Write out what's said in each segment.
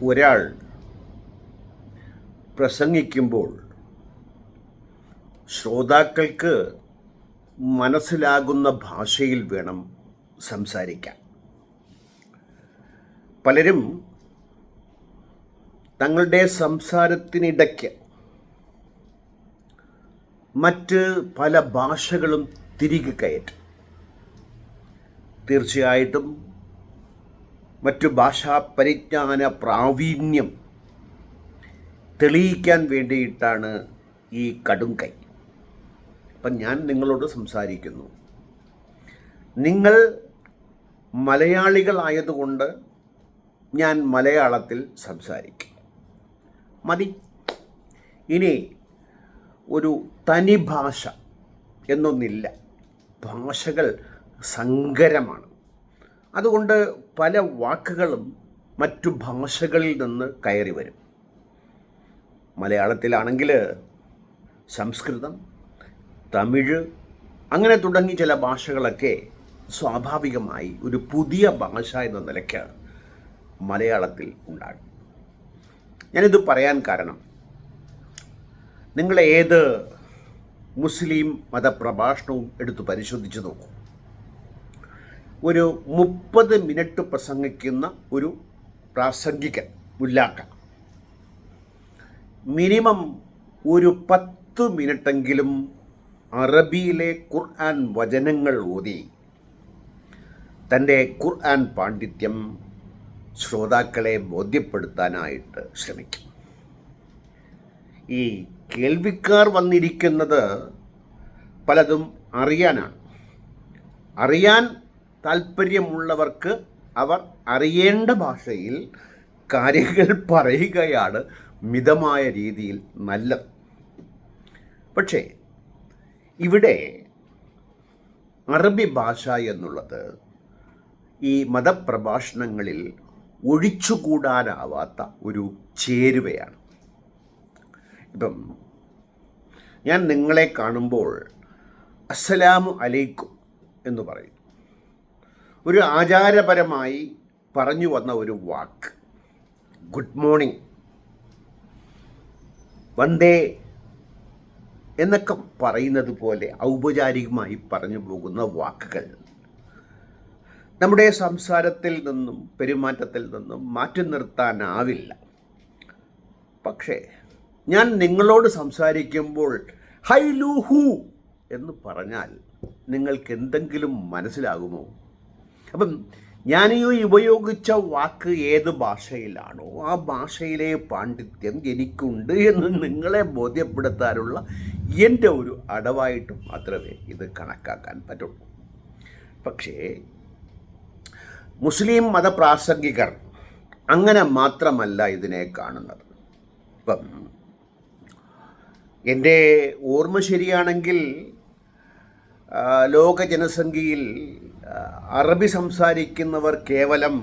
ഒരാൾ പ്രസംഗിക്കുമ്പോൾ ശ്രോതാക്കൾക്ക് മനസ്സിലാകുന്ന ഭാഷയിൽ വേണം സംസാരിക്കാൻ. പലരും തങ്ങളുടെ സംസാരത്തിനിടയ്ക്ക് മറ്റ് പല ഭാഷകളും തിരികെ കയറ്റും. തീർച്ചയായിട്ടും മറ്റു ഭാഷാ പരിജ്ഞാന പ്രാവീണ്യം തെളിയിക്കാൻ വേണ്ടിയിട്ടാണ് ഈ കടും കൈ. അപ്പം ഞാൻ നിങ്ങളോട് സംസാരിക്കുന്നു. നിങ്ങൾ മലയാളികളായതുകൊണ്ട് ഞാൻ മലയാളത്തിൽ സംസാരിക്കും. മതി. ഇനി ഒരു തനി ഭാഷ എന്നൊന്നില്ല. ഭാഷകൾ സങ്കരമാണ്. അതുകൊണ്ട് പല വാക്കുകളും മറ്റു ഭാഷകളിൽ നിന്ന് കയറി വരും. മലയാളത്തിലാണെങ്കിൽ സംസ്കൃതം, തമിഴ് അങ്ങനെ തുടങ്ങി ചില ഭാഷകളൊക്കെ സ്വാഭാവികമായി ഒരു പുതിയ ഭാഷ എന്ന നിലയ്ക്ക് മലയാളത്തിൽ ഉണ്ടാകും. ഞാനിത് പറയാൻ കാരണം, നിങ്ങൾ ഏത് മുസ്ലിം മതപ്രഭാഷണവും എടുത്ത് പരിശോധിച്ച് നോക്കൂ. ഒരു 30 മിനിറ്റ് പ്രസംഗിക്കുന്ന ഒരു പ്രാസംഗികൻ മുല്ലാക്ക മിനിമം ഒരു 10 മിനിറ്റെങ്കിലും അറബിയിലെ ഖുർആൻ വചനങ്ങൾ ഓതി തൻ്റെ ഖുർആൻ പാണ്ഡിത്യം ശ്രോതാക്കളെ ബോധ്യപ്പെടുത്താനായിട്ട് ശ്രമിക്കും. ഈ കേൾവിക്കാർ വന്നിരിക്കുന്നത് പലതും അറിയാനാണ്. അറിയാൻ താല്പര്യമുള്ളവർക്ക് അവർ അറിയേണ്ട ഭാഷയിൽ കാര്യങ്ങൾ പറയുകയാണ് മിതമായ രീതിയിൽ നല്ലത്. പക്ഷേ ഇവിടെ അറബി ഭാഷ എന്നുള്ളത് ഈ മതപ്രഭാഷണങ്ങളിൽ ഒഴിച്ചുകൂടാനാവാത്ത ഒരു ചേരുവയാണ്. ഇപ്പം ഞാൻ നിങ്ങളെ കാണുമ്പോൾ അസ്സലാമു അലൈക്കും എന്ന് പറയും. ഒരു ആചാരപരമായി പറഞ്ഞു വന്ന ഒരു വാക്ക്. ഗുഡ് മോർണിംഗ്, വന്ദേ എന്നൊക്കെ പറയുന്നത് പോലെ ഔപചാരികമായി പറഞ്ഞു പോകുന്ന വാക്കുകൾ നമ്മുടെ സംസാരത്തിൽ നിന്നും പെരുമാറ്റത്തിൽ നിന്നും മാറ്റി നിർത്താനാവില്ല. പക്ഷേ ഞാൻ നിങ്ങളോട് സംസാരിക്കുമ്പോൾ ഹൈ ലു ഹു എന്ന് പറഞ്ഞാൽ നിങ്ങൾക്ക് എന്തെങ്കിലും മനസ്സിലാകുമോ? അപ്പം ഞാനീ ഉപയോഗിച്ച വാക്ക് ഏത് ഭാഷയിലാണോ ആ ഭാഷയിലെ പാണ്ഡിത്യം എനിക്കുണ്ട് എന്ന് നിങ്ങളെ ബോധ്യപ്പെടുത്താനുള്ള എൻ്റെ ഒരു അടവായിട്ട് മാത്രമേ ഇത് കണക്കാക്കാൻ പറ്റുള്ളൂ. പക്ഷേ മുസ്ലിം മതപ്രാസംഗികർ അങ്ങനെ മാത്രമല്ല ഇതിനെ കാണുന്നത്. ഇപ്പം എൻ്റെ ഓർമ്മ ശരിയാണെങ്കിൽ ലോക ജനസംഖ്യയിൽ അറബി സംസാരിക്കുന്നവർ കേവലം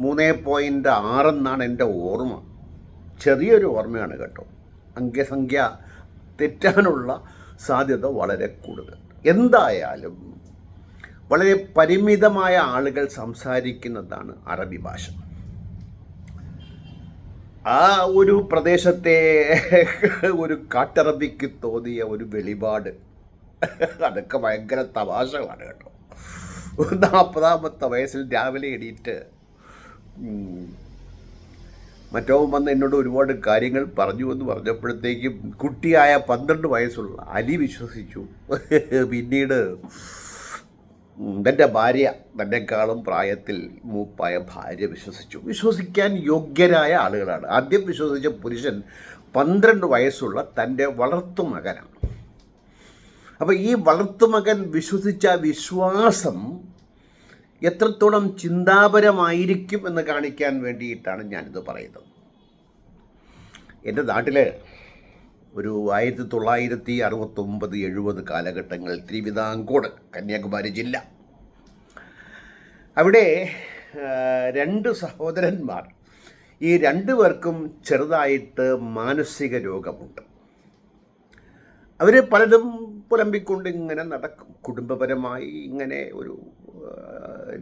3.6 എന്നാണ് എൻ്റെ ഓർമ്മ. ചെറിയൊരു ഓർമ്മയാണ് കേട്ടോ. അംഗസംഖ്യ തെറ്റാനുള്ള സാധ്യത വളരെ കൂടുതൽ. എന്തായാലും വളരെ പരിമിതമായ ആളുകൾ സംസാരിക്കുന്നതാണ് അറബി ഭാഷ. ആ ഒരു പ്രദേശത്തെ ഒരു കാട്ടറബിക്ക് തോന്നിയ ഒരു വെളിപാട്, അതൊക്കെ ഭയങ്കര തമാശകളാണ് കേട്ടോ. 40ാമത്തെ വയസ്സിൽ രാവിലെ എണീറ്റ് മറ്റവൻ വന്ന് എന്നോട് ഒരുപാട് കാര്യങ്ങൾ പറഞ്ഞു എന്ന് പറഞ്ഞപ്പോഴത്തേക്കും കുട്ടിയായ 12 വയസ്സുള്ള അലി വിശ്വസിച്ചു. പിന്നീട് തൻ്റെ ഭാര്യ, തന്നെക്കാളും പ്രായത്തിൽ മൂപ്പായ ഭാര്യ വിശ്വസിക്കാൻ യോഗ്യരായ ആളുകളാണ്. ആദ്യം വിശ്വസിച്ച പുരുഷൻ 12 വയസ്സുള്ള തൻ്റെ വളർത്തുമകനാണ്. അപ്പോൾ ഈ വളർത്തുമകൻ വിശ്വസിച്ച വിശ്വാസം എത്രത്തോളം ചിന്താപരമായിരിക്കും എന്ന് കാണിക്കാൻ വേണ്ടിയിട്ടാണ് ഞാനിത് പറയുന്നത്. എൻ്റെ നാട്ടിൽ ഒരു 1969-70 കാലഘട്ടങ്ങളിൽ തിരുവിതാംകൂർ, കന്യാകുമാരി ജില്ല, അവിടെ 2 സഹോദരന്മാർ. ഈ 2 പേർക്കും ചെറുതായിട്ട് മാനസിക രോഗമുണ്ട്. അവർ പലതും പുലമ്പിക്കൊണ്ട് ഇങ്ങനെ നടക്കും. കുടുംബപരമായി ഇങ്ങനെ ഒരു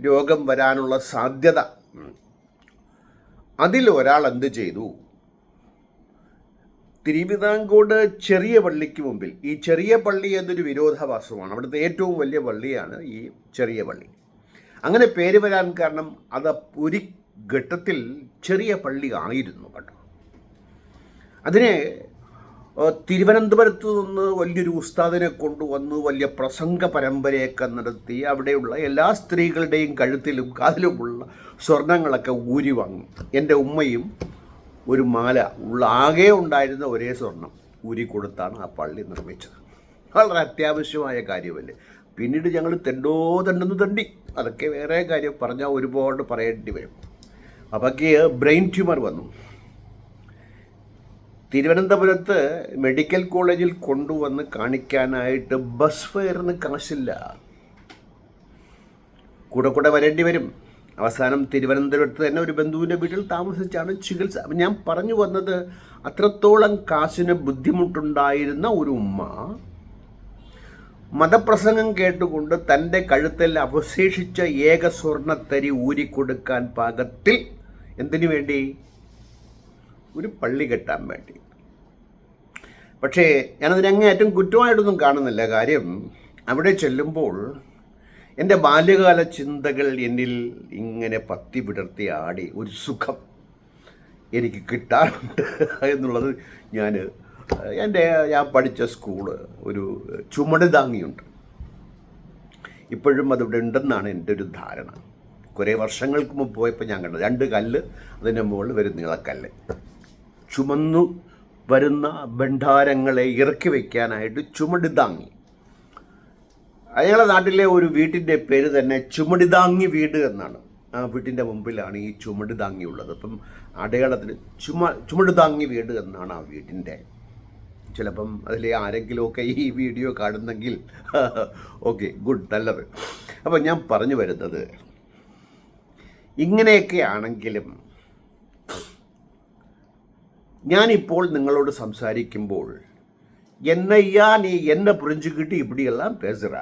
രോഗം വരാനുള്ള സാധ്യത അതിൽ ഒരാൾ എന്ത് ചെയ്തു? തിരുവിതാംകൂട് ചെറിയ പള്ളിക്ക് മുമ്പിൽ, ഈ ചെറിയ പള്ളി എന്നൊരു വിരോധാഭാസമാണ്, അവിടുത്തെ ഏറ്റവും വലിയ പള്ളിയാണ് ഈ ചെറിയ പള്ളി. അങ്ങനെ പേര് വരാൻ കാരണം അത് ഒരു ഘട്ടത്തിൽ ചെറിയ പള്ളി ആയിരുന്നു കേട്ടോ. അതിനെ തിരുവനന്തപുരത്ത് നിന്ന് വലിയൊരു ഉസ്താദിനെ കൊണ്ടുവന്ന് വലിയ പ്രസംഗ പരമ്പരയൊക്കെ നടത്തി അവിടെയുള്ള എല്ലാ സ്ത്രീകളുടെയും കഴുത്തിലും കാതിലുമുള്ള സ്വർണങ്ങളൊക്കെ ഊരി വാങ്ങി. എൻ്റെ ഉമ്മയും ഒരു മാല ആകെ ഉണ്ടായിരുന്ന ഒരേ സ്വർണം ഊരി കൊടുത്താണ് ആ പള്ളി നിർമ്മിച്ചത്. വളരെ അത്യാവശ്യമായ കാര്യമല്ലേ. പിന്നീട് ഞങ്ങൾ തെണ്ടെന്ന് തണ്ടി, അതൊക്കെ വേറെ കാര്യം, പറഞ്ഞാൽ ഒരുപാട് പറയേണ്ടി വരും. അപ്പൊക്ക് ബ്രെയിൻ ട്യൂമർ വന്നു. തിരുവനന്തപുരത്ത് മെഡിക്കൽ കോളേജിൽ കൊണ്ടുവന്ന് കാണിക്കാനായിട്ട് ബസ് ഫെയറിന് കാശില്ല, കൂടെ വരേണ്ടി വരും. അവസാനം തിരുവനന്തപുരത്ത് തന്നെ ഒരു ബന്ധുവിൻ്റെ വീട്ടിൽ താമസിച്ചാണ് ചികിത്സ. ഞാൻ പറഞ്ഞു വന്നത്, അത്രത്തോളം കാശിന് ബുദ്ധിമുട്ടുണ്ടായിരുന്ന ഒരു ഉമ്മ മതപ്രസംഗം കേട്ടുകൊണ്ട് തൻ്റെ കഴുത്തിൽ അവശേഷിച്ച ഏക സ്വർണ്ണത്തരി ഊരിക്കൊടുക്കാൻ പാകത്തിൽ, എന്തിനു വേണ്ടി? ഒരു പള്ളി കെട്ടാൻ വേണ്ടി. പക്ഷേ ഞാനതിനങ്ങേയറ്റം കുറ്റമായിട്ടൊന്നും കാണുന്നില്ല. കാര്യം അവിടെ ചെല്ലുമ്പോൾ എൻ്റെ ബാല്യകാല ചിന്തകൾ എന്നിൽ ഇങ്ങനെ പത്തി വിടർത്തി ആടി ഒരു സുഖം എനിക്ക് കിട്ടാറുണ്ട് എന്നുള്ളത്. ഞാൻ പഠിച്ച സ്കൂള് ഒരു ചുമട് താങ്ങിയുണ്ട്, ഇപ്പോഴും അതിവിടെ ഉണ്ടെന്നാണ് എൻ്റെ ഒരു ധാരണ. കുറേ വർഷങ്ങൾക്ക് മുമ്പ് പോയപ്പോൾ ഞാൻ കണ്ടത് 2 കല്ല്, അതിൻ്റെ മുകളിൽ വരും നീളക്കല്ല്, ചുമന്നു വരുന്ന ഭണ്ഡാരങ്ങളെ ഇറക്കി വയ്ക്കാനായിട്ട് ചുമട് താങ്ങി. അയാളുടെ നാട്ടിലെ ഒരു വീട്ടിൻ്റെ പേര് തന്നെ ചുമടുതാങ്ങി വീട് എന്നാണ്. ആ വീട്ടിൻ്റെ മുമ്പിലാണ് ഈ ചുമടുതാങ്ങി ഉള്ളത്. അപ്പം അടയാളത്തിന് ചുമടുതാങ്ങി വീട് എന്നാണ് ആ വീട്ടിൻ്റെ. ചിലപ്പം അതിലെ ആരെങ്കിലുമൊക്കെ ഈ വീഡിയോ കാണുന്നെങ്കിൽ ഓക്കെ, ഗുഡ്, നല്ലത്. അപ്പം ഞാൻ പറഞ്ഞു വരുന്നത്, ഇങ്ങനെയൊക്കെ ആണെങ്കിലും ഞാനിപ്പോൾ നിങ്ങളോട് സംസാരിക്കുമ്പോൾ, என்னையா நீ என்ன புரிஞ்சுக்கிட்டு இப்படியெல்லாம் பேசுகிற?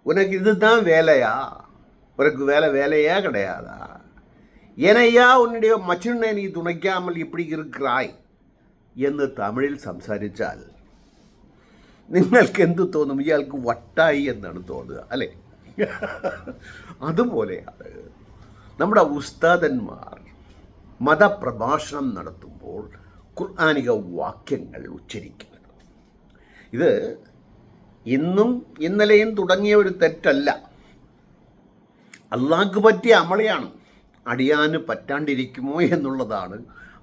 உனக்கு இதுதான் வேலையா? உனக்கு வேலையா கிடையாதா? ஏனையா உன்னுடைய மச்சினை நீ துணைக்காமல் இப்படி இருக்கிறாய் എന്ന് തമിഴിൽ സംസാരിച്ചാൽ നിങ്ങൾക്ക് എന്ത് തോന്നും? ഇയാൾക്ക് വട്ടായി എന്നാണ് തോന്നുക, അല്ലേ? അതുപോലെയാണ് നമ്മുടെ ഉസ്താദന്മാർ മതപ്രഭാഷണം നടത്തുമ്പോൾ ഖുർആനിക വാക്യങ്ങൾ ഉച്ചരിക്കുന്നത്. ഇത് ഇന്നും ഇന്നലെയും തുടങ്ങിയ ഒരു തെറ്റല്ല, അള്ളാഹ്ക്ക് പറ്റിയ അമളയാണ്. അടിയാന് പറ്റാണ്ടിരിക്കുമോ എന്നുള്ളതാണ്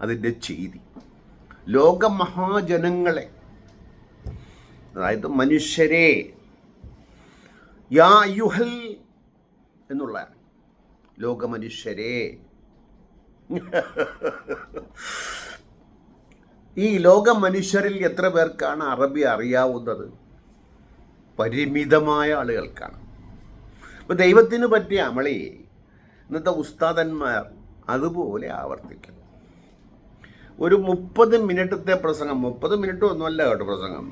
അതിൻ്റെ ചെയ്തി. ലോകമഹാജനങ്ങളെ, അതായത് മനുഷ്യരെ, യാ യുഹൽ എന്നുള്ള ലോകമനുഷ്യരെ, ഈ ലോക മനുഷ്യരിൽ എത്ര പേർക്കാണ് അറബി അറിയാവുന്നത്? പരിമിതമായ ആളുകൾക്കാണ്. അപ്പോൾ ദൈവത്തിന് പറ്റിയ അമളി ഇന്നത്തെ ഉസ്താദന്മാർ അതുപോലെ ആവർത്തിക്കുന്നു. ഒരു 30 മിനിറ്റത്തെ പ്രസംഗം, 30 മിനിറ്റും ഒന്നുമല്ല കേട്ടോ പ്രസംഗം,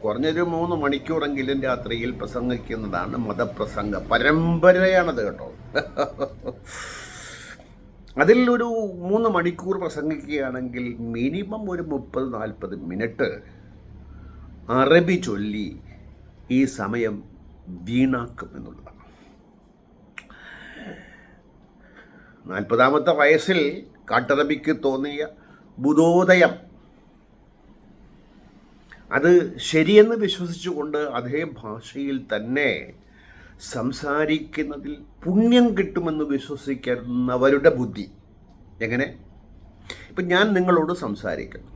കുറഞ്ഞൊരു 3 മണിക്കൂറെങ്കിലും രാത്രിയിൽ പ്രസംഗിക്കുന്നതാണ് മതപ്രസംഗ പരമ്പരയാണത് കേട്ടോ. അതിൽ ഒരു 3 മണിക്കൂർ പ്രസംഗിക്കുകയാണെങ്കിൽ മിനിമം ഒരു 30-40 മിനിറ്റ് അറബി ചൊല്ലി ഈ സമയം വീണാക്കും എന്നുള്ളതാണ്. 40ാമത്തെ വയസ്സിൽ കാട്ടറബിക്ക് തോന്നിയ ബുധോദയം, അത് ശരിയെന്ന് വിശ്വസിച്ചുകൊണ്ട് അതേ ഭാഷയിൽ തന്നെ സംസാരിക്കുന്നതിൽ പുണ്യം കിട്ടുമെന്ന് വിശ്വസിക്കുന്നവരുടെ ബുദ്ധി എങ്ങനെ? ഇപ്പം ഞാൻ നിങ്ങളോട് സംസാരിക്കുന്നു,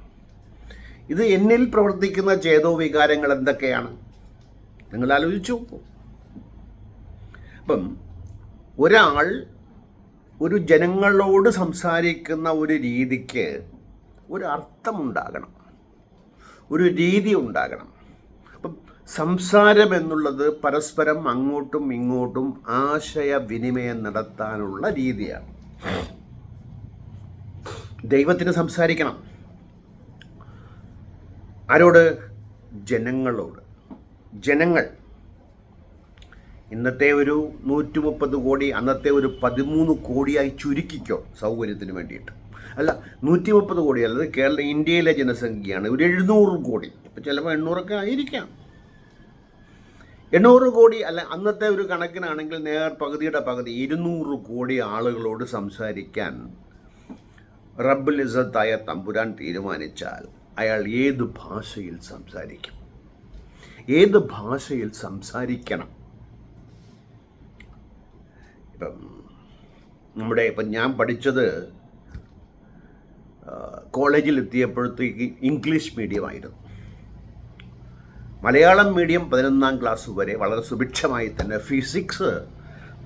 ഇത് എന്നിൽ പ്രവർത്തിക്കുന്ന ചേതോ വികാരങ്ങൾ എന്തൊക്കെയാണ് നിങ്ങൾ ആലോചിച്ചു. അപ്പം ഒരാൾ ഒരു ജനങ്ങളോട് സംസാരിക്കുന്ന ഒരു രീതിക്ക് ഒരു അർത്ഥമുണ്ടാകണം, ഒരു രീതി ഉണ്ടാകണം. അപ്പം സംസാരം എന്നുള്ളത് പരസ്പരം അങ്ങോട്ടും ഇങ്ങോട്ടും ആശയവിനിമയം നടത്താനുള്ള രീതിയാണ്. ദൈവത്തിന് സംസാരിക്കണം. ആരോട്? ജനങ്ങളോട്. ജനങ്ങൾ ഇന്നത്തെ ഒരു 130 കോടി അന്നത്തെ ഒരു 13 കോടിയായി ചുരുക്കിക്കോ സൗകര്യത്തിന് വേണ്ടിയിട്ട്. അല്ല, 130 കോടി അല്ലത് ഇന്ത്യയിലെ ജനസംഖ്യയാണ് ഒരു 700 കോടി. ഇപ്പം ചിലപ്പോൾ 800 ആയിരിക്കാം. 800 കോടി അല്ല, അന്നത്തെ ഒരു കണക്കിനാണെങ്കിൽ പകുതിയുടെ പകുതി 200 കോടി ആളുകളോട് സംസാരിക്കാൻ റബ്ബുൽ ഇസ്സത്തായ തമ്പുരാൻ തീരുമാനിച്ചാൽ അയാൾ ഏത് ഭാഷയിൽ സംസാരിക്കും? ഏത് ഭാഷയിൽ സംസാരിക്കണം? ഇപ്പം ഞാൻ പഠിച്ചത് കോളേജിൽ എത്തിയപ്പോഴത്തേക്ക് ഇംഗ്ലീഷ് മീഡിയമായിരുന്നു. മലയാളം മീഡിയം 11ാം ക്ലാസ് വരെ വളരെ സുഭിക്ഷമായി തന്നെ ഫിസിക്സ്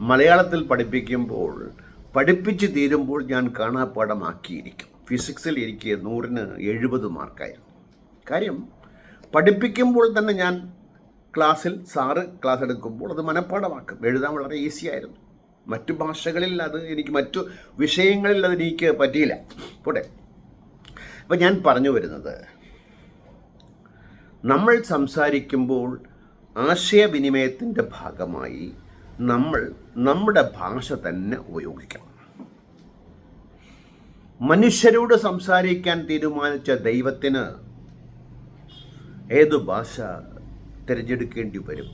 മലയാളത്തിൽ പഠിപ്പിക്കുമ്പോൾ പഠിപ്പിച്ച് തീരുമ്പോൾ ഞാൻ കാണാപ്പാടമാക്കിയിരിക്കും. ഫിസിക്സിൽ എനിക്ക് 100ന് 70 മാർക്കായിരുന്നു. കാര്യം പഠിപ്പിക്കുമ്പോൾ തന്നെ ഞാൻ സാറ് ക്ലാസ് എടുക്കുമ്പോൾ അത് മനഃപ്പാടമാക്കും. എഴുതാൻ വളരെ ഈസി ആയിരുന്നു. മറ്റു ഭാഷകളിൽ മറ്റു വിഷയങ്ങളിൽ അതെനിക്ക് പറ്റിയില്ല. പോട്ടെ. അപ്പം ഞാൻ പറഞ്ഞു വരുന്നത്, നമ്മൾ സംസാരിക്കുമ്പോൾ ആശയവിനിമയത്തിൻ്റെ ഭാഗമായി നമ്മൾ നമ്മുടെ ഭാഷ തന്നെ ഉപയോഗിക്കണം. മനുഷ്യരോട് സംസാരിക്കാൻ തീരുമാനിച്ച ദൈവത്തിന് ഏതു ഭാഷ തിരഞ്ഞെടുക്കേണ്ടി വരും?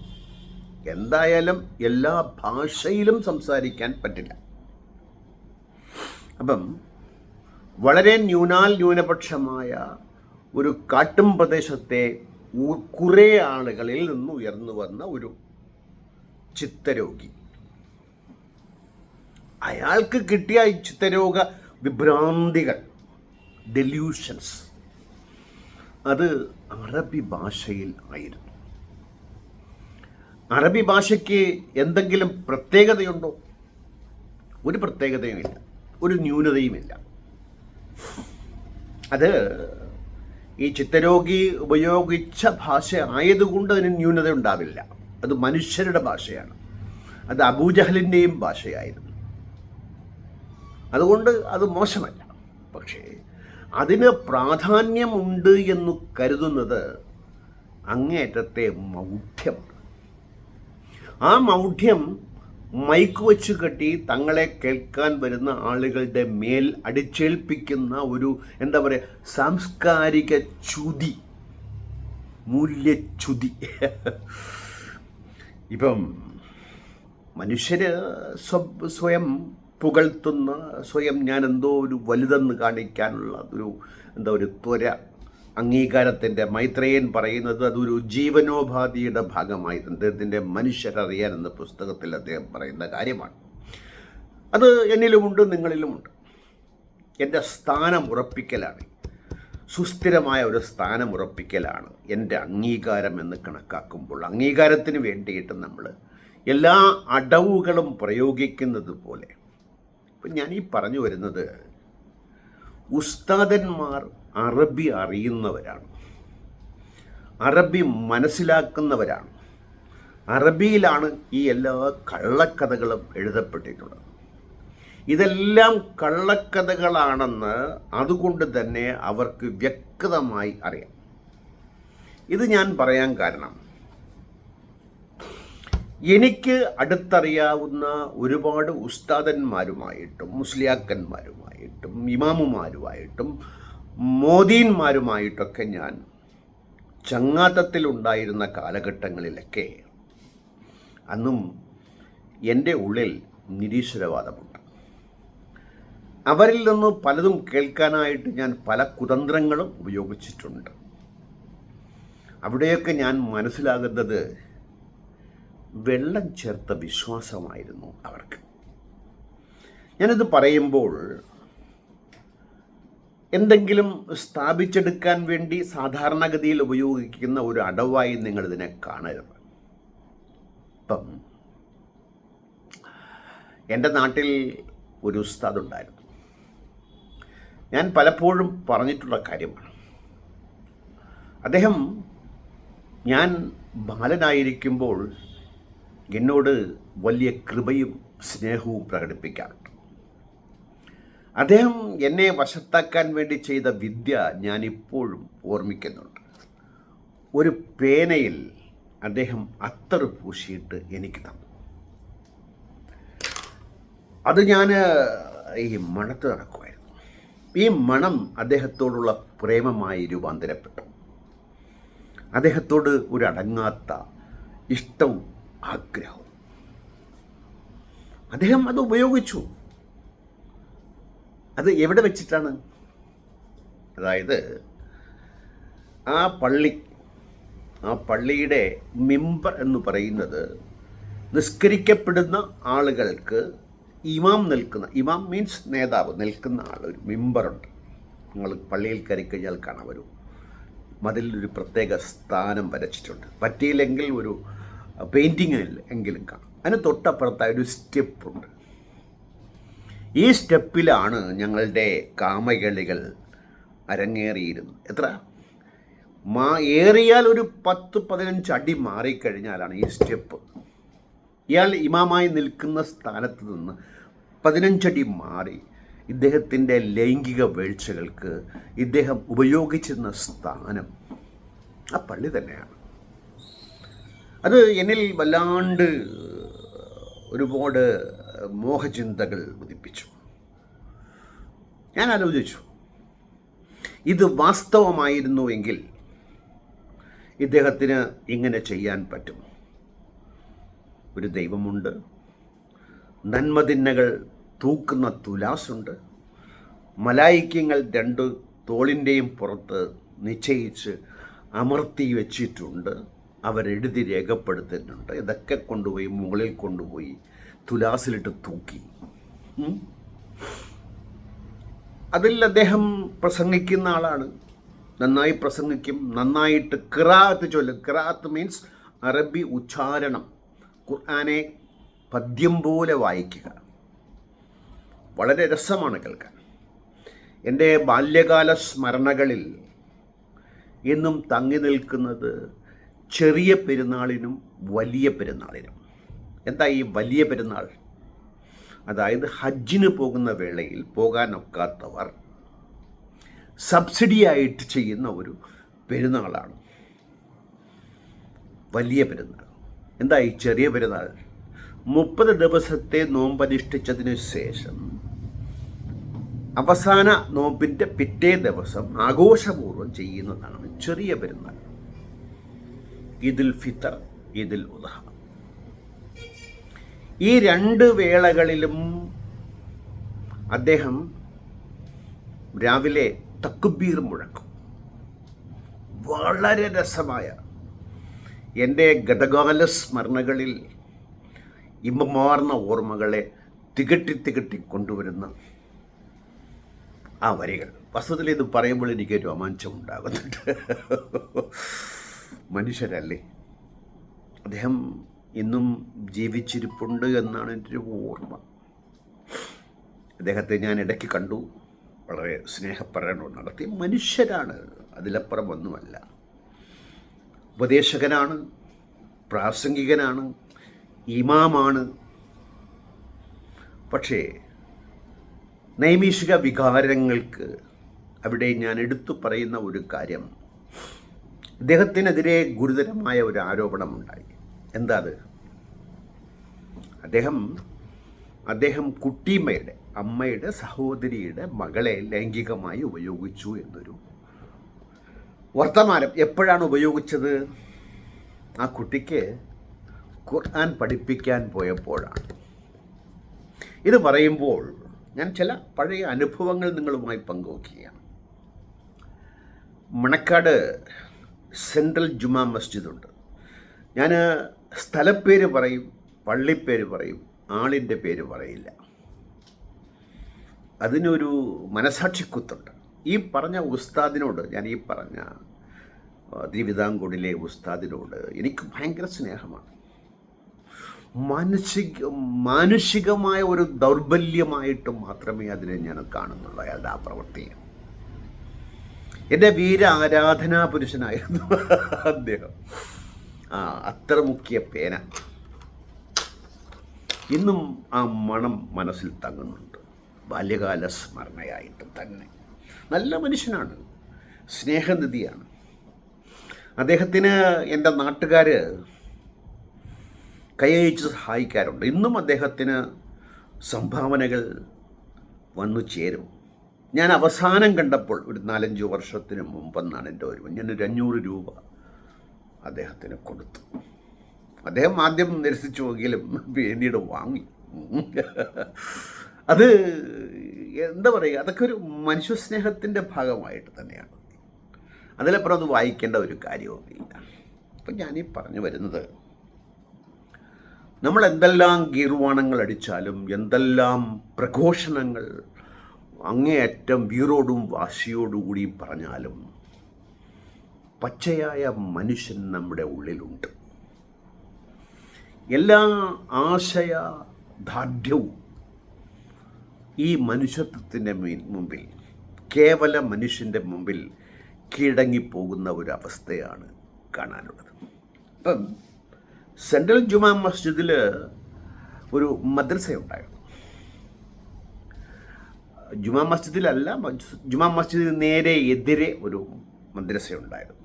എന്തായാലും എല്ലാ ഭാഷയിലും സംസാരിക്കാൻ പറ്റില്ല. അപ്പം വളരെ ന്യൂനപക്ഷമായ ഒരു കാട്ടും പ്രദേശത്തെ കുറേ ആളുകളിൽ നിന്ന് ഉയർന്നു വന്ന ഒരു ചിത്തരോഗി, അയാൾക്ക് കിട്ടിയ ചിത്തരോഗ വിഭ്രാന്തികൾ, ഡെല്യൂഷൻസ്, അത് അറബി ഭാഷയിൽ ആയിരുന്നു. അറബി ഭാഷയ്ക്ക് എന്തെങ്കിലും പ്രത്യേകതയുണ്ടോ? ഒരു പ്രത്യേകതയുമില്ല, ഒരു ന്യൂനതയുമില്ല. അത് ഈ ചിത്തരോഗി ഉപയോഗിച്ച ഭാഷ ആയതുകൊണ്ട് അതിന് ന്യൂനത ഉണ്ടാവില്ല. അത് മനുഷ്യരുടെ ഭാഷയാണ്. അത് അബൂജഹലിൻ്റെയും ഭാഷയായിരുന്നു. അതുകൊണ്ട് അത് മോശമല്ല. പക്ഷേ അതിന് പ്രാധാന്യമുണ്ട് എന്ന് കരുതുന്നത് അങ്ങേയറ്റത്തെ മൗഢ്യമാണ്. ആ മൗഢ്യം മൈക്ക് വെച്ച് കെട്ടി തങ്ങളെ കേൾക്കാൻ വരുന്ന ആളുകളുടെ മേൽ അടിച്ചേൽപ്പിക്കുന്ന ഒരു സാംസ്കാരിക ചുതി, മൂല്യച്യുതി. ഇപ്പം മനുഷ്യര് സ്വയം പുകഴ്ത്തുന്ന, സ്വയം ഞാൻ എന്തോ ഒരു വലുതെന്ന് കാണിക്കാനുള്ള ഒരു ത്വര, അംഗീകാരത്തിൻ്റെ മൈത്രേയൻ പറയുന്നത് അതൊരു ജീവനോപാധിയുടെ ഭാഗമായി അദ്ദേഹത്തിൻ്റെ മനുഷ്യരറിയാൻ എന്ന പുസ്തകത്തിൽ അദ്ദേഹം പറയുന്ന കാര്യമാണ്. അത് എന്നിലുമുണ്ട്, നിങ്ങളിലുമുണ്ട്. എൻ്റെ സ്ഥാനം ഉറപ്പിക്കലാണ്, സുസ്ഥിരമായ ഒരു സ്ഥാനം ഉറപ്പിക്കലാണ് എൻ്റെ അംഗീകാരം എന്ന് കണക്കാക്കുമ്പോൾ, അംഗീകാരത്തിന് വേണ്ടിയിട്ട് നമ്മൾ എല്ലാ അടവുകളും പ്രയോഗിക്കുന്നത് പോലെ. ഇപ്പം ഞാൻ ഈ പറഞ്ഞു വരുന്നത്, ഉസ്താദന്മാർ അറബി അറിയുന്നവരാണ്, അറബി മനസ്സിലാക്കുന്നവരാണ്. അറബിയിലാണ് ഈ എല്ലാ കള്ളക്കഥകളും എഴുതപ്പെട്ടിട്ടുള്ളത്. ഇതെല്ലാം കള്ളക്കഥകളാണെന്ന് അതുകൊണ്ട് തന്നെ അവർക്ക് വ്യക്തമായി അറിയാം. ഇത് ഞാൻ പറയാൻ കാരണം, എനിക്ക് അടുത്തറിയാവുന്ന ഒരുപാട് ഉസ്താദന്മാരുമായിട്ടും മുസ്ലിയാക്കന്മാരുമായിട്ടും ഇമാമുമാരുമായിട്ടും മോദീന്മാരുമായിട്ടൊക്കെ ഞാൻ ചങ്ങാത്തത്തിലുണ്ടായിരുന്ന കാലഘട്ടങ്ങളിലൊക്കെ അന്നും എൻ്റെ ഉള്ളിൽ നിരീശ്വരവാദമുണ്ട്. അവരിൽ നിന്ന് പലതും കേൾക്കാനായിട്ട് ഞാൻ പല കുതന്ത്രങ്ങളും ഉപയോഗിച്ചിട്ടുണ്ട്. അവിടെയൊക്കെ ഞാൻ മനസ്സിലാകുന്നത് വെള്ളം ചേർത്ത വിശ്വാസമായിരുന്നു അവർക്ക്. ഞാനിത് പറയുമ്പോൾ എന്തെങ്കിലും സ്ഥാപിച്ചെടുക്കാൻ വേണ്ടി സാധാരണഗതിയിൽ ഉപയോഗിക്കുന്ന ഒരു അടവായി നിങ്ങളിതിനെ കാണരുത്. ഇപ്പം എൻ്റെ നാട്ടിൽ ഒരു ഉസ്താദ് ഉണ്ടായിരുന്നു. ഞാൻ പലപ്പോഴും പറഞ്ഞിട്ടുള്ള കാര്യമാണ്. അദ്ദേഹം ഞാൻ ബാലനായിരിക്കുമ്പോൾ എന്നോട് വലിയ കൃപയും സ്നേഹവും പ്രകടിപ്പിക്കാറുണ്ട്. അദ്ദേഹം എന്നെ വശത്താക്കാൻ വേണ്ടി ചെയ്ത വിദ്യ ഞാനിപ്പോഴും ഓർമ്മിക്കുന്നുണ്ട്. ഒരു പേനയിൽ അദ്ദേഹം അത്തറ് പൂശിയിട്ട് എനിക്ക് തന്നു. അത് ഞാൻ ഈ മണത്ത് നടക്കുമായിരുന്നു. ഈ മണം അദ്ദേഹത്തോടുള്ള പ്രേമമായി രൂപാന്തരപ്പെട്ടു. അദ്ദേഹത്തോട് ഒരു അടങ്ങാത്ത ഇഷ്ടവും ആഗ്രഹവും. അദ്ദേഹം അത് ഉപയോഗിച്ചു. അത് എവിടെ വെച്ചിട്ടാണ്? അതായത് ആ പള്ളിയുടെ മിമ്പർ എന്ന് പറയുന്നത് നിസ്കരിക്കപ്പെടുന്ന ആളുകൾക്ക് ഇമാം മീൻസ് നേതാവ് നിൽക്കുന്ന ആൾ, ഒരു മിമ്പറുണ്ട്. നിങ്ങൾ പള്ളിയിൽ കയറിക്കഴിഞ്ഞാൽ കാണാൻ വരും. മതിലൊരു പ്രത്യേക സ്ഥാനം വരച്ചിട്ടുണ്ട്. പറ്റിയില്ലെങ്കിൽ ഒരു പെയിൻറ്റിങ് എങ്കിലും കാണും. അതിന് തൊട്ടപ്പുറത്തായ ഒരു സ്റ്റെപ്പുണ്ട്. ഈ സ്റ്റെപ്പിലാണ് ഞങ്ങളുടെ കാമകളികൾ അരങ്ങേറിയിരുന്നത്. എത്ര ഏറിയാൽ ഒരു 10-15 അടി മാറിക്കഴിഞ്ഞാലാണ് ഈ സ്റ്റെപ്പ്. ഇയാൾ ഇമാമായി നിൽക്കുന്ന സ്ഥാനത്ത് നിന്ന് 15 അടി മാറി ഇദ്ദേഹത്തിൻ്റെ ലൈംഗിക വീഴ്ചകൾക്ക് ഇദ്ദേഹം ഉപയോഗിച്ചിരുന്ന സ്ഥാനം ആ പള്ളി തന്നെയാണ്. അത് എന്നിൽ വല്ലാണ്ട് ഒരുപാട് മോഹചിന്തകൾ ഉദിപ്പിച്ചു. ഞാൻ ആലോചിച്ചു, ഇത് വാസ്തവമായിരുന്നുവെങ്കിൽ ഇദ്ദേഹത്തിന് ഇങ്ങനെ ചെയ്യാൻ പറ്റും. ഒരു ദൈവമുണ്ട്, നന്മതിന്മകൾ തൂക്കുന്ന തുലാസുണ്ട്, മലായിക്യങ്ങൾ 2 തോളിൻ്റെയും പുറത്ത് നിശ്ചയിച്ച് അമർത്തി വെച്ചിട്ടുണ്ട്, അവരെഴുതി രേഖപ്പെടുത്തുന്നുണ്ട്. ഇതൊക്കെ കൊണ്ടുപോയി മുകളിൽ കൊണ്ടുപോയി തുലാസിലിട്ട് തൂക്കി. അതിൽ അദ്ദേഹം പ്രസംഗിക്കുന്ന ആളാണ്. നന്നായി പ്രസംഗിക്കും, നന്നായിട്ട് ഖിറാഅത്ത് ചൊല്ലും. ഖിറാഅത്ത് മീൻസ് അറബി ഉച്ചാരണം. ഖുർആനെ പദ്യം പോലെ വായിക്കുക. വളരെ രസമാണ് കേൾക്കാൻ. എൻ്റെ ബാല്യകാല സ്മരണകളിൽ എന്നും തങ്ങി നിൽക്കുന്നത് ചെറിയ പെരുന്നാളിനും വലിയ പെരുന്നാളിനും. എന്താ ഈ വലിയ പെരുന്നാൾ? അതായത് ഹജ്ജിന് പോകുന്ന വേളയിൽ പോകാനൊക്കാത്തവർ സബ്സിഡിയായിട്ട് ചെയ്യുന്ന ഒരു പെരുന്നാളാണ് വലിയ പെരുന്നാൾ. എന്താ ഈ ചെറിയ പെരുന്നാൾ? 30 ദിവസത്തെ നോമ്പനുഷ്ഠിച്ചതിന് ശേഷം അവസാന നോമ്പിൻ്റെ പിറ്റേ ദിവസം ആഘോഷപൂർവ്വം ചെയ്യുന്നതാണ് ചെറിയ പെരുന്നാൾ. ഈദുൽ ഫിത്തർ, ഈദുൽ ഉദ്ഹ. ഈ 2 വേളകളിലും അദ്ദേഹം രാവിലെ തക്ബീർ മുഴക്കും. വളരെ രസമായ എൻ്റെ ഗതകാല സ്മരണകളിൽ ഇമ്പമാർന്ന ഓർമ്മകളെ തികട്ടി കൊണ്ടുവരുന്ന ആ വരികൾ. വസ്തുതയിൽ ഇത് പറയുമ്പോൾ എനിക്ക് രോമാഞ്ചം ഉണ്ടാകുന്നുണ്ട്. മനുഷ്യരല്ലേ? അദ്ദേഹം ഇന്നും ജീവിച്ചിരിപ്പുണ്ട് എന്നാണ് എൻ്റെ ഒരു ഓർമ്മ. അദ്ദേഹത്തെ ഞാൻ ഇടയ്ക്ക് കണ്ടു. വളരെ സ്നേഹപ്രകടനം നടത്തി. മനുഷ്യരാണ്, അതിലപ്പുറം ഒന്നുമല്ല. ഉപദേശകനാണ്, പ്രാസംഗികനാണ്, ഇമാമാണ്. പക്ഷേ നൈമിഷിക വികാരങ്ങൾക്ക് അവിടെ ഞാൻ എടുത്തു പറയുന്ന ഒരു കാര്യം, ഇദ്ദേഹത്തിനെതിരെ ഗുരുതരമായ ഒരു ആരോപണമുണ്ടായി. എന്താ അത്? അദ്ദേഹം കുട്ടിയമ്മയുടെ, അമ്മയുടെ സഹോദരിയുടെ മകളെ ലൈംഗികമായി ഉപയോഗിച്ചു എന്നൊരു വർത്തമാനം. എപ്പോഴാണ് ഉപയോഗിച്ചത്? ആ കുട്ടിക്ക് ഖുർആൻ പഠിപ്പിക്കാൻ പോയപ്പോഴാണ്. ഇത് പറയുമ്പോൾ ഞാൻ ചില പഴയ അനുഭവങ്ങൾ നിങ്ങളുമായി പങ്കുവയ്ക്കുകയാണ്. മണക്കാട് സെൻട്രൽ ജുമാ മസ്ജിദുണ്ട്. ഞാൻ സ്ഥലപ്പേര് പറയും, പള്ളിപ്പേര് പറയും, ആളിൻ്റെ പേര് പറയില്ല. അതിനൊരു മനസാക്ഷിക്കുത്തുണ്ട്. ഈ പറഞ്ഞ ഉസ്താദിനോട്, ഞാൻ ഈ പറഞ്ഞ തിരുവിതാംകൂറിലെ ഉസ്താദിനോട് എനിക്ക് ഭയങ്കര സ്നേഹമാണ്. മാനുഷികമായ ഒരു ദൗർബല്യമായിട്ട് മാത്രമേ അതിനെ ഞാൻ കാണുന്നുള്ളൂ, അയാളുടെ ആ പ്രവൃത്തിയെ. എൻ്റെ വീര ആരാധനാ പുരുഷനായിരുന്നു അദ്ദേഹം. അത്ര മുഖ്യ പേന. ഇന്നും ആ മണം മനസ്സിൽ തങ്ങുന്നുണ്ട്, ബാല്യകാല സ്മരണയായിട്ട് തന്നെ. നല്ല മനുഷ്യനാണ്, സ്നേഹനിധിയാണ്. അദ്ദേഹത്തിന് എൻ്റെ നാട്ടുകാർ കൈയച്ച് സഹായിക്കാറുണ്ട്. ഇന്നും അദ്ദേഹത്തിന് സംഭാവനകൾ വന്നു ചേരും. ഞാൻ അവസാനം കണ്ടപ്പോൾ ഒരു 4-5 വർഷത്തിന് മുമ്പെന്നാണ് എൻ്റെ ഓർമ്മ. ഞാനൊരു 500 രൂപ അദ്ദേഹത്തിന് കൊടുത്തു. അദ്ദേഹം ആദ്യം നിരസിച്ചു എങ്കിലും പിന്നീട് വാങ്ങി. അത് എന്താ പറയുക, അതൊക്കെ ഒരു മനുഷ്യസ്നേഹത്തിൻ്റെ ഭാഗമായിട്ട് തന്നെയാണ്. അതിലപ്പുറം അത് വായിക്കേണ്ട ഒരു കാര്യവുമില്ല. അപ്പം ഞാനീ പറഞ്ഞു വരുന്നത്, നമ്മൾ എന്തെല്ലാം ഗീർവാണങ്ങൾ അടിച്ചാലും, എന്തെല്ലാം പ്രഘോഷണങ്ങൾ അങ്ങേയറ്റം വീറോടും വാശിയോടുകൂടിയും പറഞ്ഞാലും, പച്ചയായ മനുഷ്യൻ നമ്മുടെ ഉള്ളിലുണ്ട്. എല്ലാ ആശയദാർഢ്യവും ഈ മനുഷ്യത്വത്തിൻ്റെ മുമ്പിൽ, കേവല മനുഷ്യൻ്റെ മുമ്പിൽ കീഴടങ്ങിപ്പോകുന്ന ഒരവസ്ഥയാണ് കാണാനുള്ളത്. ഇപ്പം സെൻട്രൽ ജുമാ മസ്ജിദിൽ ഒരു മദ്രസയുണ്ടായിരുന്നു. ജുമാ മസ്ജിദിലല്ല, ജുമാ മസ്ജിദിന് നേരെ എതിരെ ഒരു മദ്രസയുണ്ടായിരുന്നു.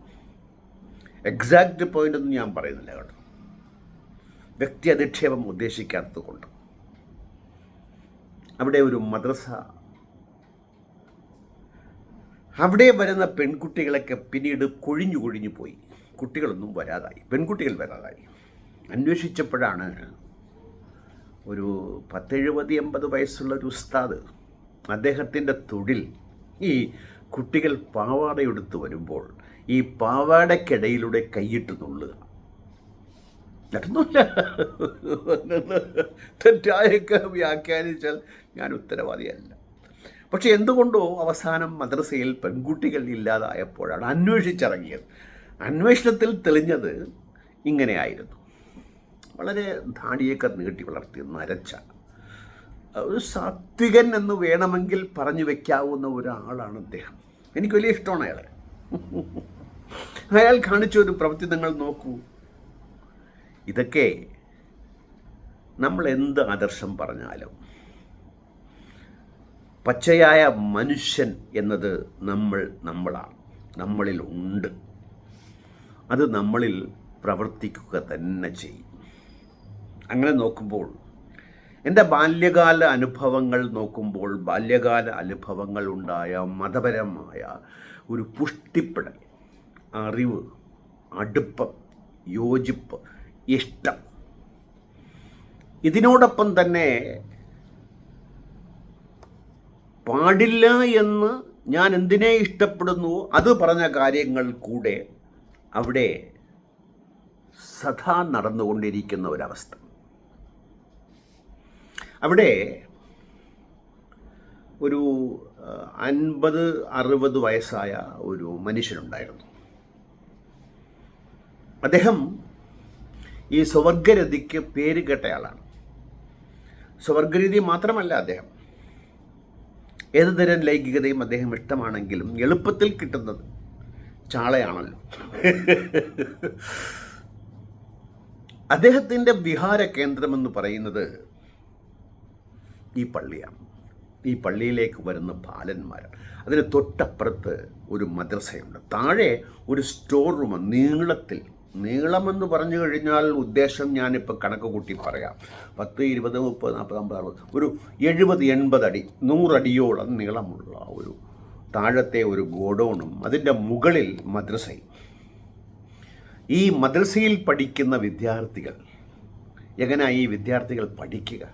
എക്സാക്റ്റ് പോയിൻ്റൊന്നും ഞാൻ പറയുന്നില്ല കേട്ടോ, വ്യക്തി അധിക്ഷേപം ഉദ്ദേശിക്കാത്തത് കൊണ്ട്. അവിടെ ഒരു മദ്രസ, അവിടെ വരുന്ന പെൺകുട്ടികളൊക്കെ പിന്നീട് കൊഴിഞ്ഞു പോയി. കുട്ടികളൊന്നും വരാതായി, പെൺകുട്ടികൾ വരാതായി. അന്വേഷിച്ചപ്പോഴാണ് ഒരു 10-70 വയസ്സുള്ളൊരു ഉസ്താദ്, അദ്ദേഹത്തിൻ്റെ തൊഴിൽ ഈ കുട്ടികൾ പാവാടയെടുത്ത് വരുമ്പോൾ ഈ പാവാടയ്ക്കിടയിലൂടെ കൈയിട്ട് നുള്ളുക. തെറ്റായൊക്കെ വ്യാഖ്യാനിച്ചാൽ ഞാൻ ഉത്തരവാദിയല്ല. പക്ഷെ എന്തുകൊണ്ടോ അവസാനം മദ്രസയിൽ പെൺകുട്ടികൾ ഇല്ലാതായപ്പോഴാണ് അന്വേഷിച്ചിറങ്ങിയത്. അന്വേഷണത്തിൽ തെളിഞ്ഞത് ഇങ്ങനെയായിരുന്നു. വളരെ ധാടിയൊക്കെ നീട്ടി വളർത്തി നരച്ച ഒരു സാത്വികൻ എന്ന് വേണമെങ്കിൽ പറഞ്ഞു വെക്കാവുന്ന ഒരാളാണ് അദ്ദേഹം. എനിക്ക് വലിയ ഇഷ്ടമാണ് അയാളെ. അയാൾ കാണിച്ച ഒരു പ്രവൃത്തി നിങ്ങൾ നോക്കൂ. ഇതൊക്കെ നമ്മൾ എന്ത് ആദർശം പറഞ്ഞാലും പച്ചയായ മനുഷ്യൻ എന്നത് നമ്മളാണ്, നമ്മളിലുണ്ട്. അത് നമ്മളിൽ പ്രവർത്തിക്കുക തന്നെ ചെയ്യും. അങ്ങനെ നോക്കുമ്പോൾ എൻ്റെ ബാല്യകാല അനുഭവങ്ങൾ നോക്കുമ്പോൾ, ബാല്യകാല അനുഭവങ്ങൾ ഉണ്ടായ മതപരമായ ഒരു പുഷ്ടിപ്പെടൽ, അറിവ്, അടുപ്പം, യോജിപ്പ്, ഇഷ്ടം, ഇതിനോടൊപ്പം തന്നെ പാടില്ല എന്ന് ഞാൻ എന്തിനെ ഇഷ്ടപ്പെടുന്നുവോ അത് പറഞ്ഞ കാര്യങ്ങൾ കൂടെ അവിടെ സദാ നടന്നുകൊണ്ടിരിക്കുന്ന ഒരവസ്ഥ. അവിടെ ഒരു 50-60 വയസ്സായ ഒരു മനുഷ്യനുണ്ടായിരുന്നു. അദ്ദേഹം ഈ സ്വവർഗരതിക്ക് പേര് കേട്ടയാളാണ്. സ്വവർഗരീതി മാത്രമല്ല, അദ്ദേഹം ഏതുതരം ലൈംഗികതയും അദ്ദേഹം ഇഷ്ടമാണെങ്കിലും എളുപ്പത്തിൽ കിട്ടുന്നത് ചാളയാണല്ലോ. അദ്ദേഹത്തിൻ്റെ വിഹാര കേന്ദ്രമെന്ന് പറയുന്നത് ഈ പള്ളിയാണ്. ഈ പള്ളിയിലേക്ക് വരുന്ന ബാലന്മാരാണ്. അതിന് തൊട്ടപ്പുറത്ത് ഒരു മദ്രസയുണ്ട്. താഴെ ഒരു സ്റ്റോർ റൂം, നീളമെന്ന് പറഞ്ഞു കഴിഞ്ഞാൽ ഉദ്ദേശം ഞാനിപ്പോൾ കണക്ക് കൂട്ടി പറയാം. 10, 20, 30, 40, 50, 60, ഒരു 70-80 അടി, 100 അടിയോളം നീളമുള്ള ഒരു താഴത്തെ ഒരു ഗോഡൗണും അതിൻ്റെ മുകളിൽ മദ്രസയും. ഈ മദ്രസയിൽ പഠിക്കുന്ന വിദ്യാർത്ഥികൾ എങ്ങനെയാണ് ഈ വിദ്യാർത്ഥികൾ പഠിക്കുക?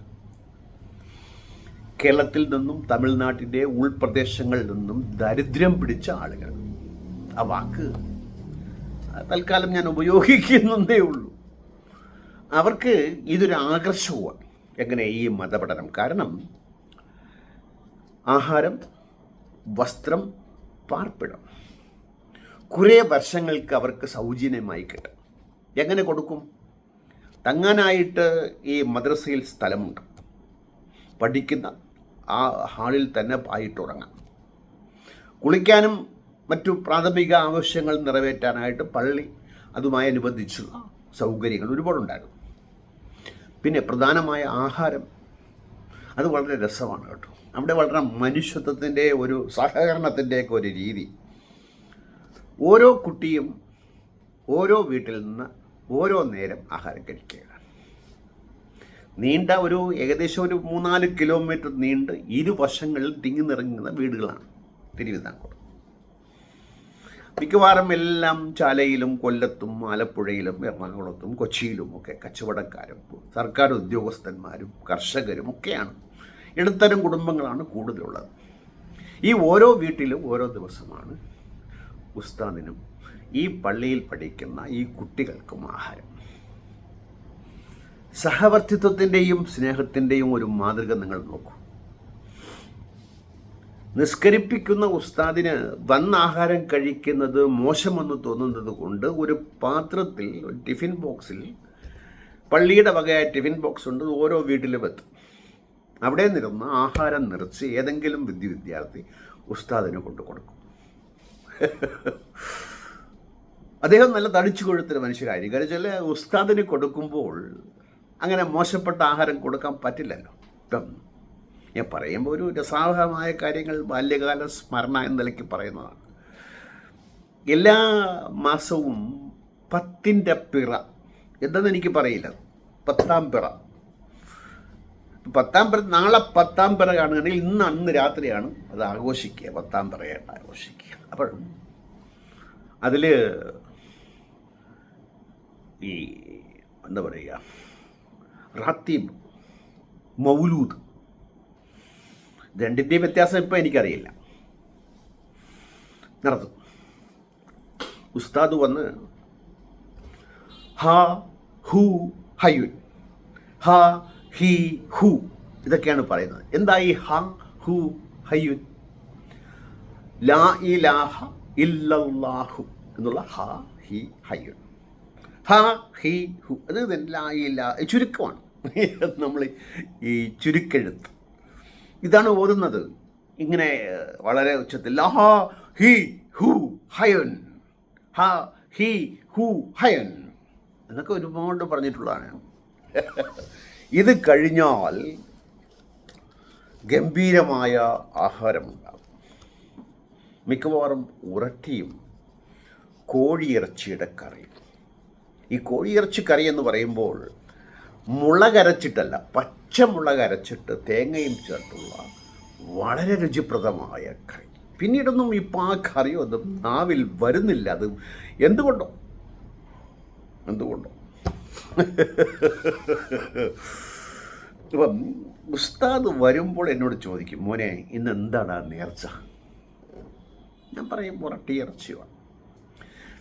കേരളത്തിൽ നിന്നും തമിഴ്നാട്ടിൻ്റെ ഉൾപ്രദേശങ്ങളിൽ നിന്നും ദരിദ്രം പിടിച്ച ആളുകൾ. ആ വാക്ക് തൽക്കാലം ഞാൻ ഉപയോഗിക്കുന്നതേ ഉള്ളൂ. അവർക്ക് ഇതൊരു ആകർഷകമാണ്. എങ്ങനെ ഈ മതപഠനം? കാരണം ആഹാരം, വസ്ത്രം, പാർപ്പിടം കുറേ വർഷങ്ങൾക്ക് അവർക്ക് സൗജന്യമായി കിട്ടും. എങ്ങനെ കൊടുക്കും? തങ്ങാനായിട്ട് ഈ മദ്രസയിൽ സ്ഥലമുണ്ട്. പഠിക്കുന്ന ആ ഹാളിൽ തന്നെ പായിട്ടുറങ്ങാം. കുളിക്കാനും മറ്റു പ്രാഥമിക ആവശ്യങ്ങൾ നിറവേറ്റാനായിട്ട് പള്ളി അതുമായി അനുബന്ധിച്ചുള്ള സൗകര്യങ്ങൾ ഒരുപാടുണ്ടായിരുന്നു. പിന്നെ പ്രധാനമായ ആഹാരം, അത് വളരെ രസമാണ് കേട്ടോ. അവിടെ വളരെ മനുഷ്യത്വത്തിൻ്റെ ഒരു സഹകരണത്തിൻ്റെയൊക്കെ ഒരു രീതി. ഓരോ കുട്ടിയും ഓരോ വീട്ടിൽ നിന്ന് ഓരോ നേരം ആഹാരം കഴിക്കുക. നീണ്ട ഏകദേശം 3-4 കിലോമീറ്റർ നീണ്ട് ഇരുവശങ്ങളിൽ തിങ്ങി നിറങ്ങുന്ന വീടുകളാണ് തിരുവിതാംകൂർ. മിക്കവാറും എല്ലാം ചാലയിലും കൊല്ലത്തും ആലപ്പുഴയിലും എറണാകുളത്തും കൊച്ചിയിലും ഒക്കെ കച്ചവടക്കാരും സർക്കാർ ഉദ്യോഗസ്ഥന്മാരും കർഷകരും ഒക്കെയാണ്. ഇടത്തരം കുടുംബങ്ങളാണ് കൂടുതലുള്ളത്. ഈ ഓരോ വീട്ടിലും ഓരോ ദിവസമാണ് ഉസ്താദിനും ഈ പള്ളിയിൽ പഠിക്കുന്ന ഈ കുട്ടികൾക്കും ആഹാരം. സഹവർത്തിത്വത്തിൻ്റെയും സ്നേഹത്തിൻ്റെയും ഒരു മാതൃക നിങ്ങൾ നോക്കൂ. നിസ്കരിപ്പിക്കുന്ന ഉസ്താദിന് വന്ന ആഹാരം കഴിക്കുന്നത് മോശമെന്ന് തോന്നുന്നത് കൊണ്ട് ഒരു പാത്രത്തിൽ, ഒരു ടിഫിൻ ബോക്സിൽ, പള്ളിയുടെ വകയായ ടിഫിൻ ബോക്സ് ഉണ്ട്, ഓരോ വീട്ടിലും എത്തും. അവിടെ നിന്നിരുന്ന് ആഹാരം നിറച്ച് ഏതെങ്കിലും വിദ്യാർത്ഥി ഉസ്താദിന് കൊണ്ടു കൊടുക്കും. അദ്ദേഹം നല്ല തടിച്ചു കൊഴുത്തൊരു മനുഷ്യരായിരിക്കും. കാരണം ചില ഉസ്താദിന് കൊടുക്കുമ്പോൾ അങ്ങനെ മോശപ്പെട്ട ആഹാരം കൊടുക്കാൻ പറ്റില്ലല്ലോ. ഇപ്പം ഞാൻ പറയുമ്പോൾ ഒരു രസാവഹമായ കാര്യങ്ങൾ ബാല്യകാല സ്മരണ എന്ന നിലയ്ക്ക് പറയുന്നതാണ്. എല്ലാ മാസവും 10ൻ്റെ പിറ എന്തെന്ന് എനിക്ക് പറയില്ല, 10ാം പിറ, 10ാം പിറ, നാളെ 10ാം പിറ കാണുകയാണെങ്കിൽ അന്ന് രാത്രിയാണ് അത് ആഘോഷിക്കുക, 10ാം പിറയായിട്ട് ആഘോഷിക്കുക. അപ്പോൾ അതിൽ ഈ എന്താ പറയുക, റാത്തീബ്, മൗലൂദ്, രണ്ടിൻ്റെയും വ്യത്യാസം ഇപ്പം എനിക്കറിയില്ല, നടത്തും. ഉസ്താദ് വന്ന് ഹ ഹു ഹയുൻ, ഹ ഹി ഹു ഇതൊക്കെയാണ് പറയുന്നത്. എന്താ ഈ ഹ ഹു ഹയുൻ? ലാ ഇലാഹ ഇല്ലല്ലാഹു എന്നുള്ള ഹ ഹി ഹയുൻ, ഹ ഹി ഹു അത് ലാ ഇലാഹ ചുരുക്കമാണ്. നമ്മൾ ഈ ചുരുക്കെഴുത്ത് ഇതാണ് ഓതുന്നത്. ഇങ്ങനെ വളരെ ഉച്ചത്തിൽ ല ഹ ഹി ഹു ഹയുൻ, ഹ ഹി ഹു ഹയുൻ എന്നൊക്കെ ഒരുപാട് പറഞ്ഞിട്ടുള്ളതാണ്. ഇത് കഴിഞ്ഞാൽ ഗംഭീരമായ ആഹാരമുണ്ടാകും. മിക്കവാറും ഉറട്ടിയും കോഴിയിറച്ചിയുടെ കറിയും. ഈ കോഴിയിറച്ചി കറി എന്ന് പറയുമ്പോൾ മുളകരച്ചിട്ടല്ല, പച്ചമുളക് അരച്ചിട്ട് തേങ്ങയും ചേർത്തുള്ള വളരെ രുചിപ്രദമായ കറി. പിന്നീടൊന്നും ഇപ്പം ആ കറിയൊന്നും നാവിൽ വരുന്നില്ല. അത് എന്തുകൊണ്ടോ ഇപ്പം ഉസ്താദ് വരുമ്പോൾ എന്നോട് ചോദിക്കും, മോനെ ഇന്ന് എന്താണ് നേർച്ച? ഞാൻ പറയും പുറട്ടി ഇറച്ചിയാണ്.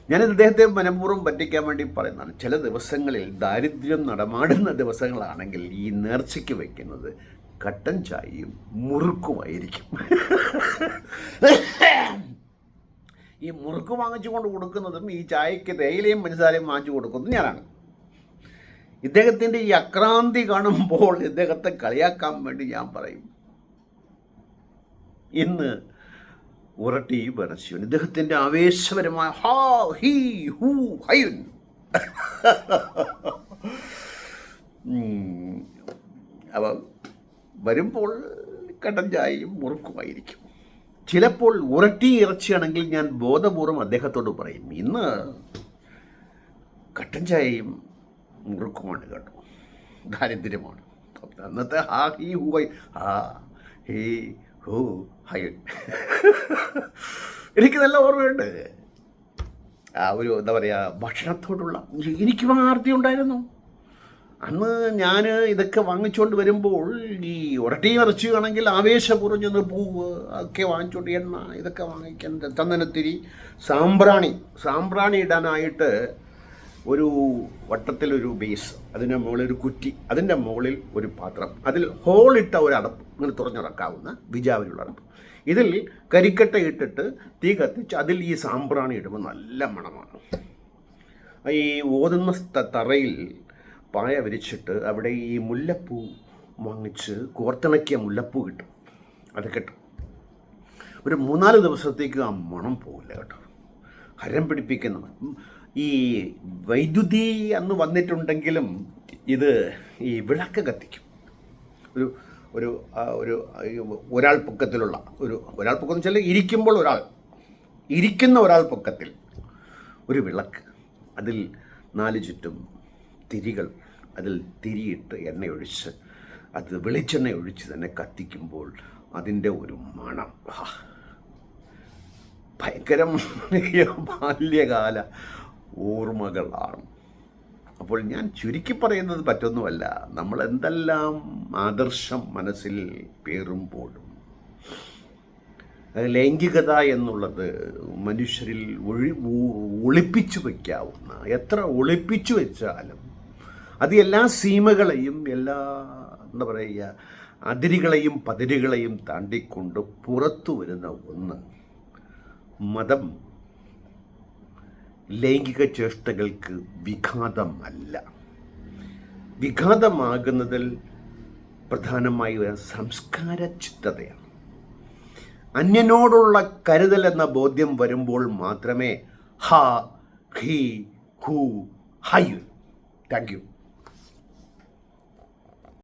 ഞാനിത് ഇദ്ദേഹത്തെ മനഃപൂർവ്വം പറ്റിക്കാൻ വേണ്ടി പറയുന്നതാണ്. ചില ദിവസങ്ങളിൽ ദാരിദ്ര്യം നടമാടുന്ന ദിവസങ്ങളാണെങ്കിൽ ഈ നേർച്ചയ്ക്ക് വയ്ക്കുന്നത് കട്ടൻ ചായയും മുറുക്കുമായിരിക്കും. ഈ മുറുക്ക് വാങ്ങിച്ചു കൊണ്ട് കൊടുക്കുന്നതും ഈ ചായയ്ക്ക് തേയിലയും പഞ്ചസാരയും വാങ്ങിച്ചു കൊടുക്കുന്നതും ഞാനാണ്. ഇദ്ദേഹത്തിൻ്റെ ഈ അക്രാന്തി കാണുമ്പോൾ ഇദ്ദേഹത്തെ കളിയാക്കാൻ വേണ്ടി ഞാൻ പറയും, ഇന്ന് ഉറട്ടി ബനസ്യൂൻ, ഇദ്ദേഹത്തിൻ്റെ ആവേശപരമായ ഹാ ഹി ഹു ഹയുൻ. അപ്പം വരുമ്പോൾ കട്ടൻ ചായയും മുറുക്കുമായിരിക്കും. ചിലപ്പോൾ ഉറട്ടി ഇറച്ചിയാണെങ്കിൽ ഞാൻ ബോധപൂർവം അദ്ദേഹത്തോട് പറയും, ഇന്ന് കട്ടൻ ചായയും മുറുക്കുമാണ് കേട്ടോ, ദാരിദ്ര്യമാണ്. അന്നത്തെ ഹാ ഹി ഹു ഹൈ, ഹാ ഹി ഹു ഹയുൻ. എനിക്ക് നല്ല ഓർമ്മയുണ്ട് ആ ഒരു എന്താ പറയുക ഭക്ഷണത്തോടുള്ള എനിക്കും ആർത്തി ഉണ്ടായിരുന്നു. അന്ന് ഞാൻ ഇതൊക്കെ വാങ്ങിച്ചുകൊണ്ട് വരുമ്പോൾ ഈ ഉരട്ടിയും ഇറച്ചിയാണെങ്കിൽ ആവേശപൂർവ്വം ചെന്ന് പൂവ് ഒക്കെ വാങ്ങിച്ചുകൊണ്ട് എണ്ണ ഇതൊക്കെ വാങ്ങിക്കാൻ, ചന്ദനത്തിരി, സാമ്പ്രാണി ഇടാനായിട്ട് ഒരു വട്ടത്തിലൊരു ബേസ്, അതിൻ്റെ മുകളിൽ ഒരു കുറ്റി, അതിൻ്റെ മുകളിൽ ഒരു പാത്രം, അതിൽ ഹോളിട്ട ഒരു അടപ്പ്, ഇങ്ങനെ തുറന്നിറക്കാവുന്ന വിജാവിലുള്ള അടപ്പ്. ഇതിൽ കരിക്കട്ട ഇട്ടിട്ട് തീ കത്തിച്ച് അതിൽ ഈ സാമ്പ്രാണി ഇടുമ്പോൾ നല്ല മണമാണ്. ഈ ഓതുന്ന തറയിൽ പായ വിരിച്ചിട്ട് അവിടെ ഈ മുല്ലപ്പൂ വാങ്ങിച്ച് കോർത്തിണക്കിയ മുല്ലപ്പൂ കിട്ടും. അത് കിട്ടും. ഒരു 3-4 ദിവസത്തേക്ക് ആ മണം പോകില്ല കേട്ടോ. ഹരം പിടിപ്പിക്കുന്ന ഈ വൈദ്യുതി അന്ന് വന്നിട്ടുണ്ടെങ്കിലും ഇത് ഈ വിളക്ക് കത്തിക്കും. ഒരാൾ പൊക്കത്തിലുള്ള ഒരാൾ പൊക്കം വെച്ചാൽ ഇരിക്കുമ്പോൾ ഇരിക്കുന്ന ഒരാൾ പൊക്കത്തിൽ ഒരു വിളക്ക്, അതിൽ 4 ചുറ്റും തിരികൾ അതിൽ തിരിയിട്ട് എണ്ണയൊഴിച്ച് അത് വെളിച്ചെണ്ണ ഒഴിച്ച് തന്നെ കത്തിക്കുമ്പോൾ അതിൻ്റെ ഒരു മണം ഭയങ്കരം ബാല്യകാല ഓർമ്മകളാണ്. അപ്പോൾ ഞാൻ ചുരുക്കി പറയുന്നത് മറ്റൊന്നുമല്ല, നമ്മൾ എന്തെല്ലാം ആദർശം മനസ്സിൽ പേറുമ്പോഴും ലൈംഗികത എന്നുള്ളത് മനുഷ്യരിൽ ഒളിപ്പിച്ചു വയ്ക്കാവുന്ന, എത്ര ഒളിപ്പിച്ചു വെച്ചാലും അത് എല്ലാ സീമകളെയും എല്ലാ എന്താ പറയുക അതിരുകളെയും പതിരുകളെയും താണ്ടിക്കൊണ്ട് പുറത്തു വരുന്ന ഒന്ന്. മതം ലൈംഗിക ചേഷ്ടകൾക്ക് വിഘാതമല്ല. വിഘാതമാകുന്നതിൽ പ്രധാനമായി സംസ്കാര ചിത്തതയാണ്. അന്യനോടുള്ള കരുതൽ എന്ന ബോധ്യം വരുമ്പോൾ മാത്രമേ ഹ ഹി ഹു ഹൈ. Thank U.